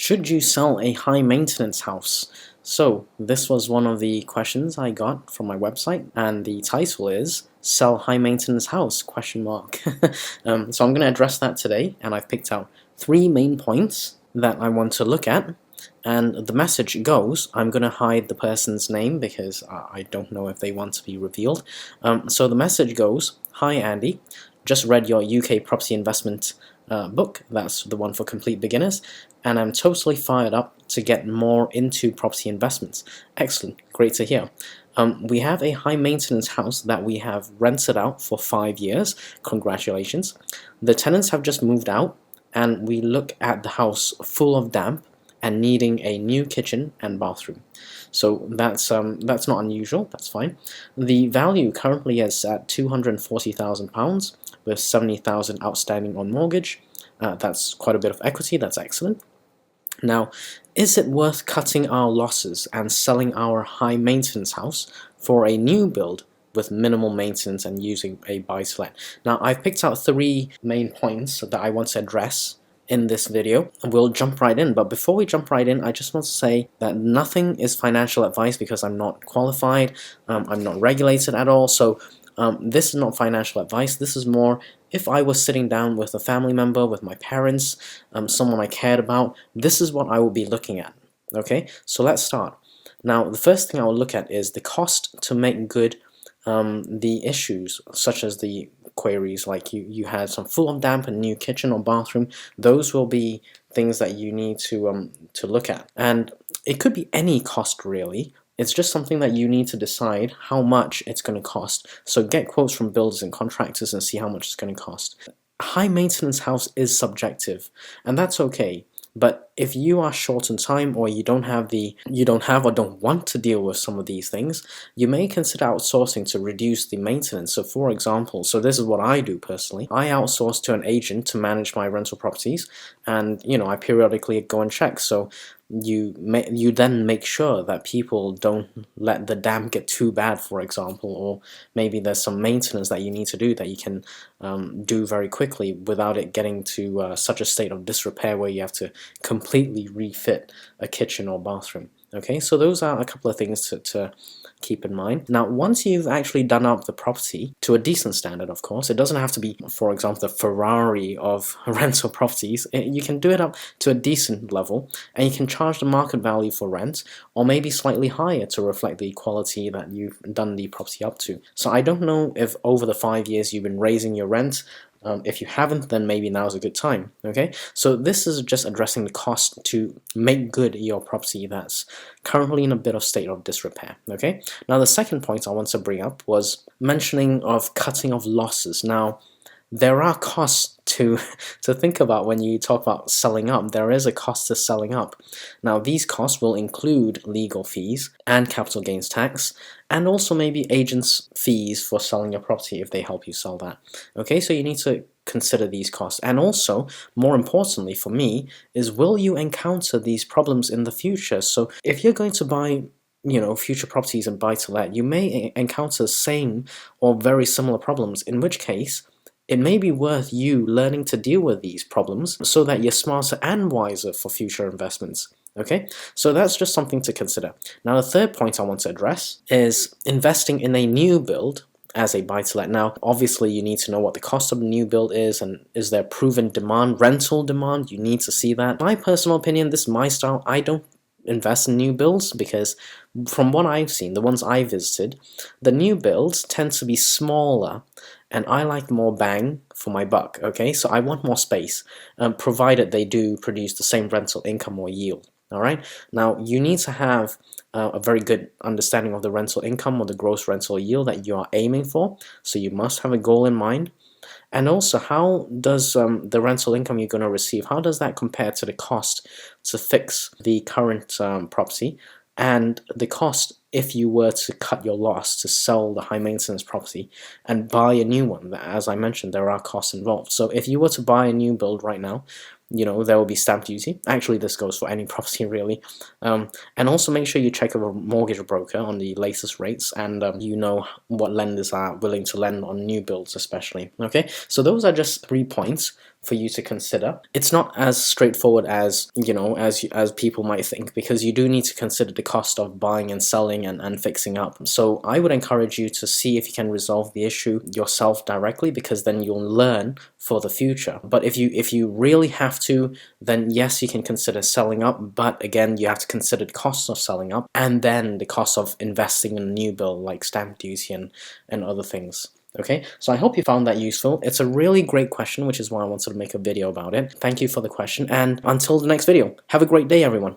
Should you sell a high maintenance house? So this was one of the questions I got from my website, and the title is Sell High Maintenance House question mark. So I'm going to address that today, and I've picked out 3 main points that I want to look at. And the message goes, I'm going to hide the person's name because I don't know if they want to be revealed. So the message goes, "Hi Andy, just read your UK property investment book, that's the one for complete beginners, and I'm totally fired up to get more into property investments." Excellent, great to hear. We have a high maintenance house that we have rented out for 5 years. Congratulations. The tenants have just moved out, and we look at the house full of damp and needing a new kitchen and bathroom. So that's not unusual, that's fine. The value currently is at £240,000 with £70,000 outstanding on mortgage. That's quite a bit of equity, that's excellent. Now, is it worth cutting our losses and selling our high maintenance house for a new build with minimal maintenance and using a buy-to-let? Now, I've picked out 3 main points that I want to address in this video, and we'll jump right in. But before we jump right in, I just want to say that nothing is financial advice because I'm not qualified, I'm not regulated at all, so this is not financial advice. This is more if I was sitting down with a family member, with my parents, someone I cared about, this is what I will be looking at. Okay, so let's start. Now, the first thing I will look at is the cost to make good the issues, such as the queries like you had some full of damp and new kitchen or bathroom. Those will be things that you need to look at, and it could be any cost really. It's just something that you need to decide how much it's going to cost. So get quotes from builders and contractors and see how much it's going to cost. High maintenance house is subjective, and that's okay. But if you are short on time, or you don't have or don't want to deal with some of these things, you may consider outsourcing to reduce the maintenance. So for example, this is what I do personally. I outsource to an agent to manage my rental properties, and I periodically go and check. So you then make sure that people don't let the damp get too bad, for example, or maybe there's some maintenance that you need to do that you can do very quickly without it getting to such a state of disrepair where you have to completely refit a kitchen or bathroom. Okay, so those are a couple of things to keep in mind. Now, once you've actually done up the property to a decent standard, of course, it doesn't have to be, for example, the Ferrari of rental properties. You can do it up to a decent level, and you can charge the market value for rent, or maybe slightly higher to reflect the quality that you've done the property up to. So I don't know if over the 5 years you've been raising your rent. If you haven't, then maybe now's a good time. Okay, so this is just addressing the cost to make good your property that's currently in a bit of state of disrepair. Okay, now the second point I want to bring up was mentioning of cutting of losses. Now, there are costs to think about when you talk about selling up. There is a cost to selling up. Now, these costs will include legal fees and capital gains tax, and also maybe agents' fees for selling your property if they help you sell that. Okay, so you need to consider these costs. And also, more importantly for me, is will you encounter these problems in the future? So if you're going to buy future properties and buy to let, you may encounter same or very similar problems, in which case it may be worth you learning to deal with these problems so that you're smarter and wiser for future investments. Okay, so that's just something to consider. Now, the third point I want to address is investing in a new build as a buy-to-let. Now, obviously, you need to know what the cost of a new build is, and is there proven demand, rental demand? You need to see that. My personal opinion, this is my style, I don't invest in new builds because from what I've seen, the ones I visited, the new builds tend to be smaller, and I like more bang for my buck. Okay, so I want more space, provided they do produce the same rental income or yield. Alright, now you need to have a very good understanding of the rental income or the gross rental yield that you are aiming for, so you must have a goal in mind. And also, how does the rental income you're going to receive, how does that compare to the cost to fix the current property, and the cost if you were to cut your loss to sell the high maintenance property and buy a new one? As I mentioned, there are costs involved. So if you were to buy a new build right now, there will be stamp duty. Actually, this goes for any property really. And also make sure you check with a mortgage broker on the latest rates, and what lenders are willing to lend on new builds especially. Okay, so those are just 3 points for you to consider. It's not as straightforward as, you know, as people might think, because you do need to consider the cost of buying and selling and fixing up. So I would encourage you to see if you can resolve the issue yourself directly, because then you'll learn for the future. But if you really have to, then yes, you can consider selling up, but again, you have to consider the costs of selling up and then the cost of investing in a new build like stamp duty and other things. Okay, so I hope you found that useful. It's a really great question, which is why I wanted to make a video about it. Thank you for the question, and until the next video, have a great day, everyone.